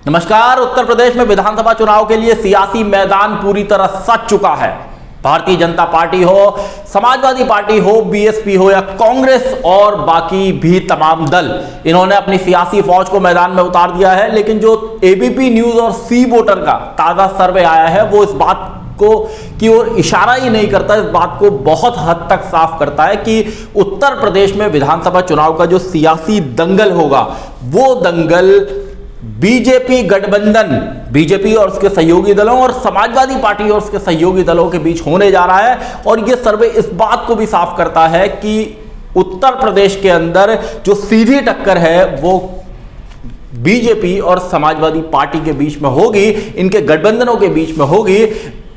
नमस्कार। उत्तर प्रदेश में विधानसभा चुनाव के लिए सियासी मैदान पूरी तरह सज चुका है। भारतीय जनता पार्टी हो, समाजवादी पार्टी हो, बीएसपी हो या कांग्रेस और बाकी भी तमाम दल, इन्होंने अपनी सियासी फौज को मैदान में उतार दिया है। लेकिन जो एबीपी न्यूज और सी वोटर का ताजा सर्वे आया है वो इस बात को की ओर इशारा ही नहीं करता, इस बात को बहुत हद तक साफ करता है कि उत्तर प्रदेश में विधानसभा चुनाव का जो सियासी दंगल होगा वो दंगल बीजेपी गठबंधन, बीजेपी और उसके सहयोगी दलों और समाजवादी पार्टी और उसके सहयोगी दलों के बीच होने जा रहा है। और यह सर्वे इस बात को भी साफ करता है कि उत्तर प्रदेश के अंदर जो सीधी टक्कर है वो बीजेपी और समाजवादी पार्टी के बीच में होगी, इनके गठबंधनों के बीच में होगी।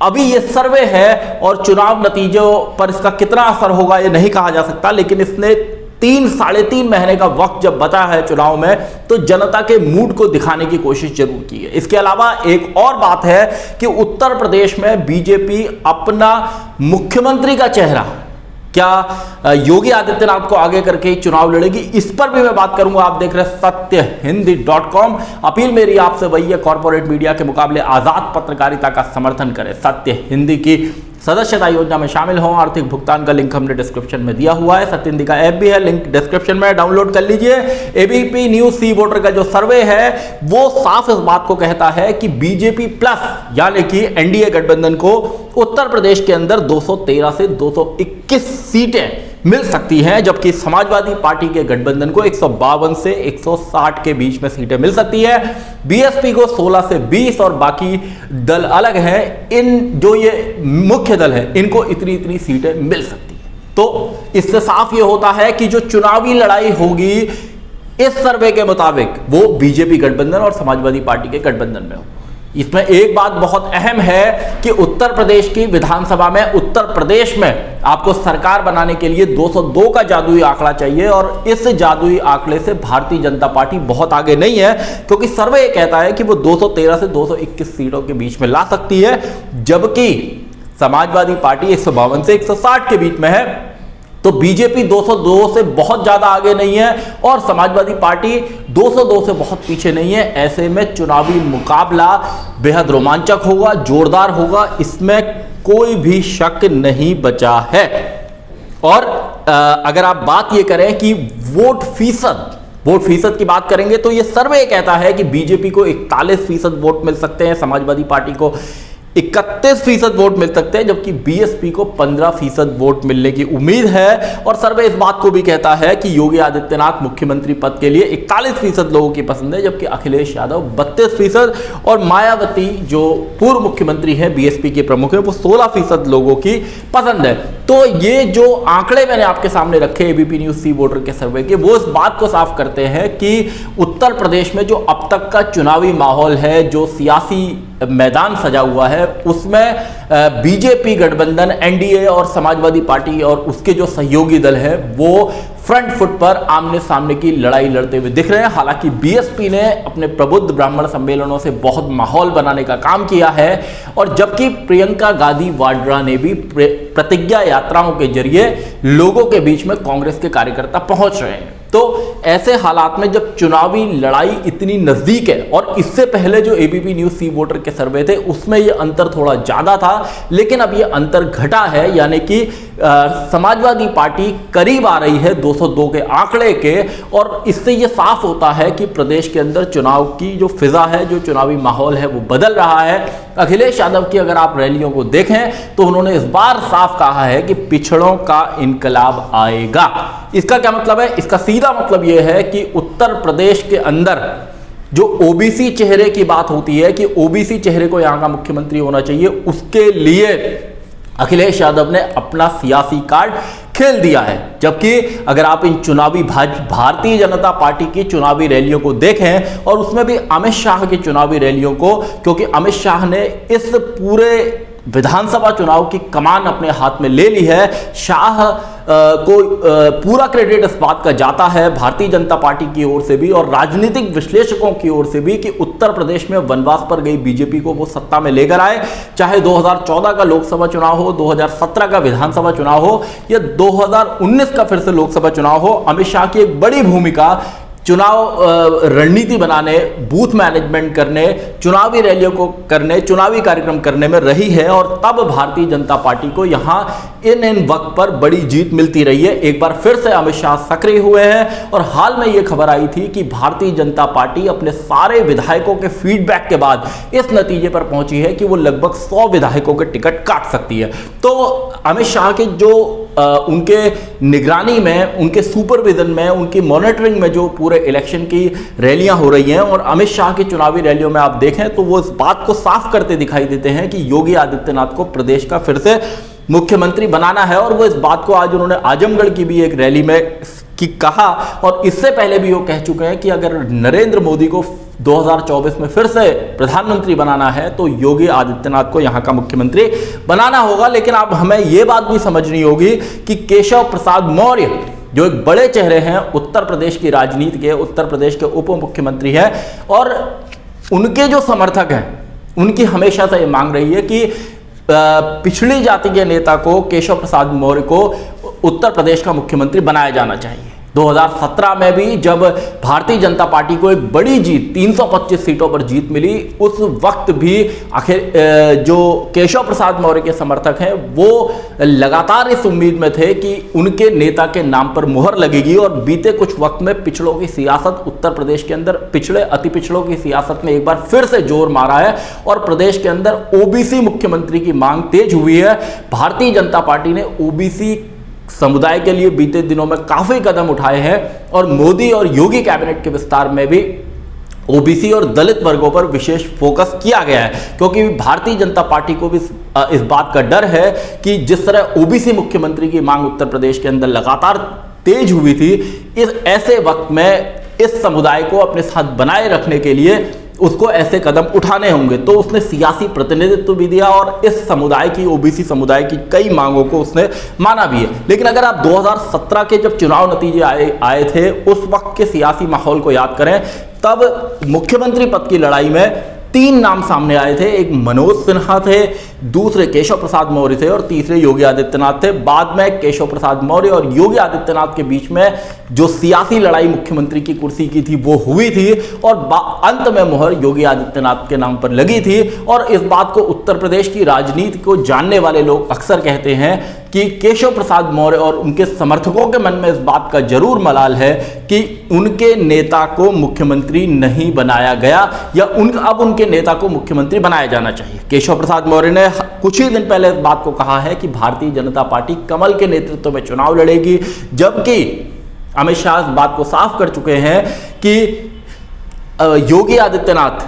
अभी ये सर्वे है और चुनाव नतीजों पर इसका कितना असर होगा ये नहीं कहा जा सकता, लेकिन इसने 3-3.5 महीने का वक्त जब बचा है चुनाव में तो जनता के मूड को दिखाने की कोशिश जरूर की है। इसके अलावा एक और बात है कि उत्तर प्रदेश में बीजेपी अपना मुख्यमंत्री का चेहरा क्या योगी आदित्यनाथ को आगे करके चुनाव लड़ेगी, इस पर भी मैं बात करूंगा। आप देख रहे हैं सत्यहिंदी.com। अपील मेरी आपसे वही है, कॉर्पोरेट मीडिया के मुकाबले आजाद पत्रकारिता का समर्थन करें, सत्य हिंदी की सदस्यता योजना में शामिल हों। आर्थिक भुगतान का लिंक हमने डिस्क्रिप्शन में दिया हुआ है। सत्य हिंदी का ऐप भी है, लिंक डिस्क्रिप्शन में, डाउनलोड कर लीजिए। एबीपी न्यूज सी वोटर का जो सर्वे है वो साफ इस बात को कहता है कि बीजेपी प्लस यानी कि एनडीए गठबंधन को उत्तर प्रदेश के अंदर 213 से 221 सीटें मिल सकती हैं, जबकि समाजवादी पार्टी के गठबंधन को 152 से 160 के बीच में सीटें मिल सकती है। बीएसपी को 16 से 20 और बाकी दल अलग हैं, इन जो ये मुख्य दल है इनको इतनी सीटें मिल सकती हैं। तो इससे साफ ये होता है कि जो चुनावी लड़ाई होगी इस सर्वे के मुताबिक वो बीजेपी गठबंधन और समाजवादी पार्टी के गठबंधन में हो। इसमें एक बात बहुत अहम है कि उत्तर प्रदेश की विधानसभा में, उत्तर प्रदेश में आपको सरकार बनाने के लिए 202 का जादुई आंकड़ा चाहिए और इस जादुई आंकड़े से भारतीय जनता पार्टी बहुत आगे नहीं है, क्योंकि सर्वे कहता है कि वो 213 से 221 सीटों के बीच में ला सकती है, जबकि समाजवादी पार्टी 152 से 160 के बीच में है। तो बीजेपी 202 से बहुत ज्यादा आगे नहीं है और समाजवादी पार्टी 202 से बहुत पीछे नहीं है। ऐसे में चुनावी मुकाबला बेहद रोमांचक होगा, जोरदार होगा, इसमें कोई भी शक नहीं बचा है। और अगर आप बात ये करें कि वोट फीसद की बात करेंगे तो ये सर्वे कहता है कि बीजेपी को 41% वोट मिल सकते हैं, समाजवादी पार्टी को 31% वोट मिल सकते हैं, जबकि बीएसपी को 15% वोट मिलने की उम्मीद है। और सर्वे इस बात को भी कहता है कि योगी आदित्यनाथ मुख्यमंत्री पद के लिए 41% लोगों की पसंद है, जबकि अखिलेश यादव 32% और मायावती जो पूर्व मुख्यमंत्री हैं, बीएसपी के प्रमुख हैं, वो 16% लोगों की पसंद है। तो ये जो आंकड़े मैंने आपके सामने रखे एबीपी न्यूज सी वोटर के सर्वे के, वो इस बात को साफ करते हैं कि उत्तर प्रदेश में जो अब तक का चुनावी माहौल है, जो सियासी मैदान सजा हुआ है, उसमें बीजेपी गठबंधन, एनडीए और समाजवादी पार्टी और उसके जो सहयोगी दल हैं वो फ्रंट फुट पर आमने सामने की लड़ाई लड़ते हुए दिख रहे हैं। हालांकि बीएसपी ने अपने प्रबुद्ध ब्राह्मण सम्मेलनों से बहुत माहौल बनाने का काम किया है, और जबकि प्रियंका गांधी वाड्रा ने भी प्रतिज्ञा यात्राओं के जरिए लोगों के बीच में कांग्रेस के कार्यकर्ता पहुंच रहे हैं। तो ऐसे हालात में जब चुनावी लड़ाई इतनी नजदीक है, और इससे पहले जो एबीपी न्यूज सी वोटर के सर्वे थे उसमें यह अंतर थोड़ा ज्यादा था, लेकिन अब यह अंतर घटा है, यानी कि समाजवादी पार्टी करीब आ रही है 202 के आंकड़े के। और इससे यह साफ होता है कि प्रदेश के अंदर चुनाव की जो फिजा है, जो चुनावी माहौल है, वो बदल रहा है। अखिलेश यादव की अगर आप रैलियों को देखें तो उन्होंने इस बार साफ कहा है कि पिछड़ों का इनकलाब आएगा। इसका क्या मतलब है? इसका सीधा मतलब यह है कि उत्तर प्रदेश के अंदर जो ओबीसी चेहरे की बात होती है कि ओबीसी चेहरे को यहां का मुख्यमंत्री होना चाहिए, उसके लिए अखिलेश यादव ने अपना सियासी कार्ड खेल दिया है। जबकि अगर आप इन चुनावी भारतीय जनता पार्टी की चुनावी रैलियों को देखें, और उसमें भी अमित शाह की चुनावी रैलियों को, क्योंकि अमित शाह ने इस पूरे विधानसभा चुनाव की कमान अपने हाथ में ले ली है। शाह को पूरा क्रेडिट इस बात का जाता है भारतीय जनता पार्टी की ओर से भी और राजनीतिक विश्लेषकों की ओर से भी कि उत्तर प्रदेश में वनवास पर गई बीजेपी को वो सत्ता में लेकर आए। चाहे 2014 का लोकसभा चुनाव हो, 2017 का विधानसभा चुनाव हो या 2019 का फिर से लोकसभा चुनाव हो, अमित शाह की एक बड़ी भूमिका चुनाव रणनीति बनाने, बूथ मैनेजमेंट करने, चुनावी रैलियों को करने, चुनावी कार्यक्रम करने में रही है और तब भारतीय जनता पार्टी को यहां इन वक्त पर बड़ी जीत मिलती रही है। एक बार फिर से अमित शाह सक्रिय हुए हैं और हाल में यह खबर आई थी कि भारतीय जनता पार्टी अपने सारे विधायकों के फीडबैक के बाद इस नतीजे पर पहुंची है कि वो लगभग 100 विधायकों के टिकट काट सकती है। तो अमित शाह के जो उनके निगरानी में, उनके सुपरविजन में, उनकी मॉनिटरिंग में जो पूरे इलेक्शन की रैलियां हो रही हैं और अमित शाह की चुनावी रैलियों में आप देखें तो वो इस बात को साफ करते दिखाई देते हैं कि योगी आदित्यनाथ को प्रदेश का फिर से मुख्यमंत्री बनाना है। और वो इस बात को आज उन्होंने आजमगढ़ की भी एक रैली में कहा और इससे पहले भी वो कह चुके हैं कि अगर नरेंद्र मोदी को 2024 में फिर से प्रधानमंत्री बनाना है तो योगी आदित्यनाथ को यहां का मुख्यमंत्री बनाना होगा। लेकिन अब हमें यह बात भी समझनी होगी कि केशव प्रसाद मौर्य जो एक बड़े चेहरे हैं उत्तर प्रदेश की राजनीति के, उत्तर प्रदेश के उप मुख्यमंत्री हैं और उनके जो समर्थक हैं उनकी हमेशा से ये मांग रही है कि पिछड़ी जाति के नेता को, केशव प्रसाद मौर्य को उत्तर प्रदेश का मुख्यमंत्री बनाया जाना चाहिए। 2017 में भी जब भारतीय जनता पार्टी को एक बड़ी जीत 325 सीटों पर जीत मिली, उस वक्त भी आखिर जो केशव प्रसाद मौर्य के समर्थक हैं वो लगातार इस उम्मीद में थे कि उनके नेता के नाम पर मुहर लगेगी। और बीते कुछ वक्त में पिछड़ों की सियासत उत्तर प्रदेश के अंदर, पिछड़े अति पिछड़ों की सियासत में एक बार फिर से जोर मारा है और प्रदेश के अंदर ओबीसी मुख्यमंत्री की मांग तेज हुई है। भारतीय जनता पार्टी ने ओबीसी समुदाय के लिए बीते दिनों में काफी कदम उठाए हैं और मोदी और योगी कैबिनेट के विस्तार में भी ओबीसी और दलित वर्गों पर विशेष फोकस किया गया है, क्योंकि भारतीय जनता पार्टी को भी इस बात का डर है कि जिस तरह ओबीसी मुख्यमंत्री की मांग उत्तर प्रदेश के अंदर लगातार तेज हुई थी, इस ऐसे वक्त में इस समुदाय को अपने साथ बनाए रखने के लिए उसको ऐसे कदम उठाने होंगे। तो उसने सियासी प्रतिनिधित्व भी दिया और इस समुदाय की, ओबीसी समुदाय की कई मांगों को उसने माना भी है। लेकिन अगर आप 2017 के जब चुनाव नतीजे आए थे उस वक्त के सियासी माहौल को याद करें, तब मुख्यमंत्री पद की लड़ाई में 3 नाम सामने आए थे। एक मनोज सिन्हा थे, दूसरे केशव प्रसाद मौर्य थे और तीसरे योगी आदित्यनाथ थे। बाद में केशव प्रसाद मौर्य और योगी आदित्यनाथ के बीच में जो सियासी लड़ाई मुख्यमंत्री की कुर्सी की थी वो हुई थी और अंत में मुहर योगी आदित्यनाथ के नाम पर लगी थी। और इस बात को उत्तर प्रदेश की राजनीति को जानने वाले लोग अक्सर कहते हैं कि केशव प्रसाद मौर्य और उनके समर्थकों के मन में इस बात का जरूर मलाल है कि उनके नेता को मुख्यमंत्री नहीं बनाया गया या अब उनके नेता को मुख्यमंत्री बनाया जाना चाहिए। केशव प्रसाद मौर्य ने कुछ ही दिन पहले इस बात को कहा है कि भारतीय जनता पार्टी कमल के नेतृत्व में चुनाव लड़ेगी, जबकि अमित शाह इस बात को साफ कर चुके हैं कि योगी आदित्यनाथ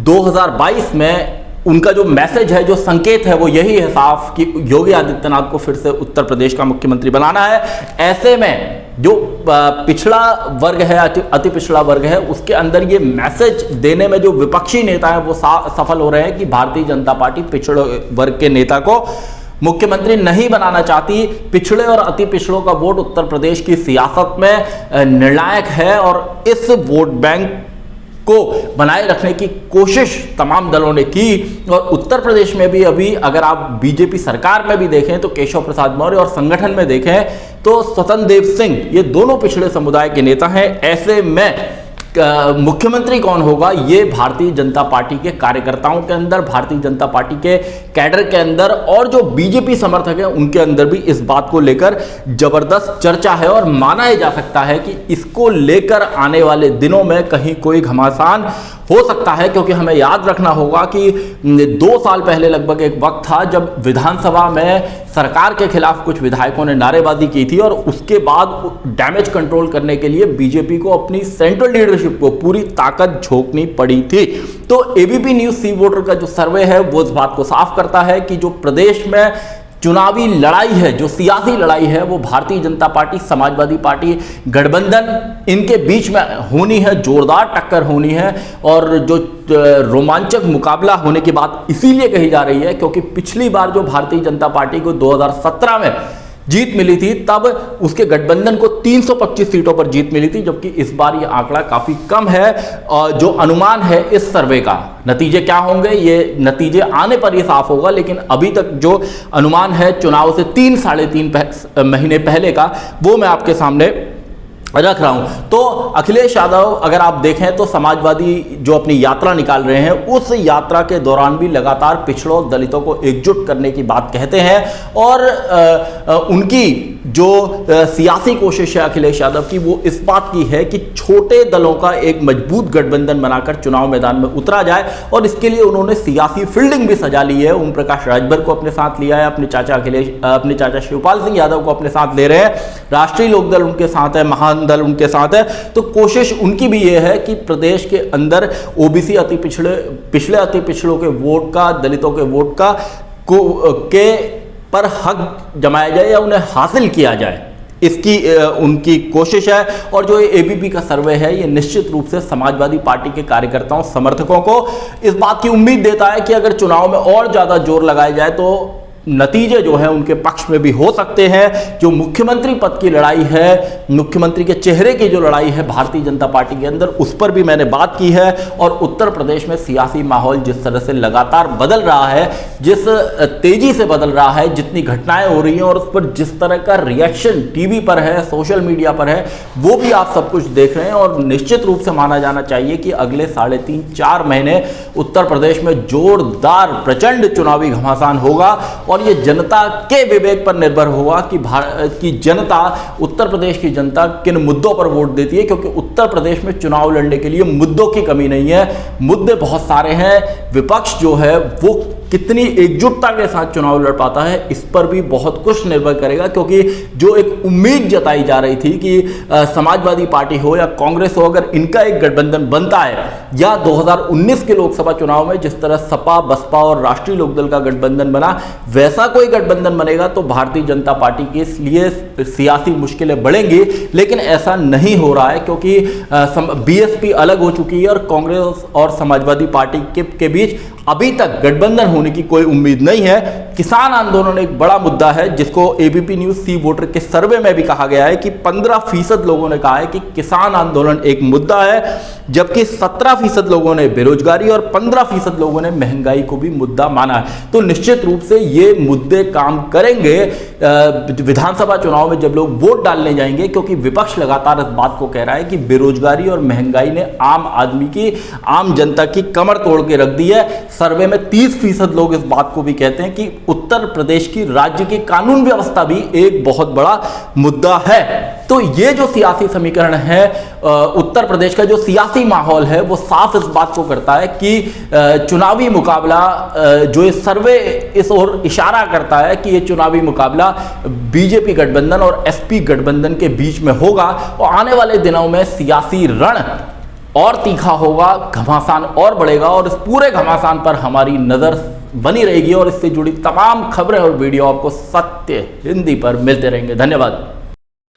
2022 में उनका जो मैसेज है, जो संकेत है वो यही है साफ कि योगी आदित्यनाथ को फिर से उत्तर प्रदेश का मुख्यमंत्री बनाना है। ऐसे में जो पिछड़ा वर्ग है, अति पिछड़ा वर्ग है, उसके अंदर ये मैसेज देने में जो विपक्षी नेता हैं वो सफल हो रहे हैं कि भारतीय जनता पार्टी पिछड़े वर्ग के नेता को मुख्यमंत्री नहीं बनाना चाहती। पिछड़े और अति पिछड़ों का वोट उत्तर प्रदेश की सियासत में निर्णायक है और इस वोट बैंक को बनाए रखने की कोशिश तमाम दलों ने की। और उत्तर प्रदेश में भी अभी अगर आप बीजेपी सरकार में भी देखें तो केशव प्रसाद मौर्य और संगठन में देखें तो स्वतंत्र देव सिंह, ये दोनों पिछड़े समुदाय के नेता हैं। ऐसे में मुख्यमंत्री कौन होगा ये भारतीय जनता पार्टी के कार्यकर्ताओं के अंदर, भारतीय जनता पार्टी के कैडर के अंदर और जो बीजेपी समर्थक हैं उनके अंदर भी इस बात को लेकर जबरदस्त चर्चा है। और माना जा सकता है कि इसको लेकर आने वाले दिनों में कहीं कोई घमासान हो सकता है, क्योंकि हमें याद रखना होगा कि 2 साल पहले लगभग एक वक्त था जब विधानसभा में सरकार के खिलाफ कुछ विधायकों ने नारेबाजी की थी और उसके बाद डैमेज कंट्रोल करने के लिए बीजेपी को अपनी सेंट्रल लीडरशिप को पूरी ताकत झोंकनी पड़ी थी। तो एबीपी न्यूज सी वोटर का जो सर्वे है वो इस बात को साफ करता है कि जो प्रदेश में चुनावी लड़ाई है, जो सियासी लड़ाई है, वो भारतीय जनता पार्टी, समाजवादी पार्टी गठबंधन इनके बीच में होनी है, जोरदार टक्कर होनी है। और जो रोमांचक मुकाबला होने की बात इसीलिए कही जा रही है क्योंकि पिछली बार जो भारतीय जनता पार्टी को 2017 में जीत मिली थी तब उसके गठबंधन को 325 सीटों पर जीत मिली थी, जबकि इस बार ये आंकड़ा काफी कम है। और जो अनुमान है इस सर्वे का, नतीजे क्या होंगे ये नतीजे आने पर ही साफ होगा, लेकिन अभी तक जो अनुमान है चुनाव से 3 साढ़े 3 महीने पहले का वो मैं आपके सामने रख रहा हूं। तो अखिलेश यादव अगर आप देखें तो समाजवादी जो अपनी यात्रा निकाल रहे हैं, उस यात्रा के दौरान भी लगातार पिछड़ों दलितों को एकजुट करने की बात कहते हैं और उनकी जो सियासी कोशिश है अखिलेश यादव की, वो इस बात की है कि छोटे दलों का एक मजबूत गठबंधन बनाकर चुनाव मैदान में उतरा जाए और इसके लिए उन्होंने सियासी फील्डिंग भी सजा ली है। ओम प्रकाश राजभर को अपने साथ लिया है, अपने चाचा शिवपाल सिंह यादव को अपने साथ ले रहे हैं, राष्ट्रीय लोकदल उनके साथ है, महान दल उनके साथ है। तो कोशिश उनकी भी यह है कि प्रदेश के अंदर ओबीसी पिछले अति पिछड़ों के वोट का, दलितों के वोट का पर हक जमाया जाए या उन्हें हासिल किया जाए, इसकी उनकी कोशिश है। और जो एबीपी का सर्वे है, ये निश्चित रूप से समाजवादी पार्टी के कार्यकर्ताओं, समर्थकों को इस बात की उम्मीद देता है कि अगर चुनाव में और ज्यादा जोर लगाया जाए तो नतीजे जो है उनके पक्ष में भी हो सकते हैं। जो मुख्यमंत्री पद की लड़ाई है, मुख्यमंत्री के चेहरे की जो लड़ाई है भारतीय जनता पार्टी के अंदर, उस पर भी मैंने बात की है। और उत्तर प्रदेश में सियासी माहौल जिस तरह से लगातार बदल रहा है, जिस तेजी से बदल रहा है, जितनी घटनाएं हो रही हैं और उस पर जिस तरह का रिएक्शन टीवी पर है, सोशल मीडिया पर है, वो भी आप सब कुछ देख रहे हैं। और निश्चित रूप से माना जाना चाहिए कि अगले 3.5-4 महीने उत्तर प्रदेश में जोरदार प्रचंड चुनावी घमासान होगा और ये जनता के विवेक पर निर्भर होगा कि जनता, उत्तर प्रदेश की जनता किन मुद्दों पर वोट देती है, क्योंकि उत्तर प्रदेश में चुनाव लड़ने के लिए मुद्दों की कमी नहीं है। मुद्दे बहुत सारे हैं। विपक्ष जो है वो कितनी एकजुटता के साथ चुनाव लड़ पाता है, इस पर भी बहुत कुछ निर्भर करेगा। क्योंकि जो एक उम्मीद जताई जा रही थी कि समाजवादी पार्टी हो या कांग्रेस हो, अगर इनका एक गठबंधन बनता है, या 2019 के लोकसभा चुनाव में जिस तरह सपा, बसपा और राष्ट्रीय लोकदल का गठबंधन बना, वैसा कोई गठबंधन बनेगा तो भारतीय जनता पार्टी के लिए सियासी मुश्किलें बढ़ेंगी। लेकिन ऐसा नहीं हो रहा है, क्योंकि बीएसपी अलग हो चुकी है और कांग्रेस और समाजवादी पार्टी के बीच अभी तक गठबंधन होने की कोई उम्मीद नहीं है। किसान आंदोलन एक बड़ा मुद्दा है, जिसको एबीपी न्यूज सी वोटर के सर्वे में भी कहा गया है कि 15% लोगों ने कहा है कि किसान आंदोलन एक मुद्दा है, जबकि 17% लोगों ने बेरोजगारी और 15% लोगों ने महंगाई को भी मुद्दा माना है। तो निश्चित रूप से ये मुद्दे काम करेंगे विधानसभा चुनाव में जब लोग वोट डालने जाएंगे, क्योंकि विपक्ष लगातार इस बात को कह रहा है कि बेरोजगारी और महंगाई ने आम आदमी की, आम जनता की कमर तोड़ के रख दी है। सर्वे में 30% लोग इस बात को भी कहते हैं कि उत्तर प्रदेश की राज्य की कानून व्यवस्था भी एक बहुत बड़ा मुद्दा है। तो ये जो सियासी समीकरण है, उत्तर प्रदेश का जो सियासी माहौल है, वो साफ इस बात को करता है कि चुनावी मुकाबला, जो ये सर्वे इस ओर इशारा करता है कि ये चुनावी मुकाबला बीजेपी गठबंधन और एसपी गठबंधन के बीच में होगा। और आने वाले दिनों में सियासी रण और तीखा होगा, घमासान और बढ़ेगा और इस पूरे घमासान पर हमारी नजर बनी रहेगी और इससे जुड़ी तमाम खबरें और वीडियो आपको सत्य हिंदी पर मिलते रहेंगे। धन्यवाद।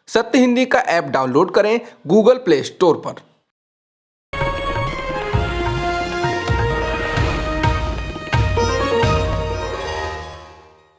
सत्य हिंदी का ऐप डाउनलोड करें गूगल प्ले स्टोर पर।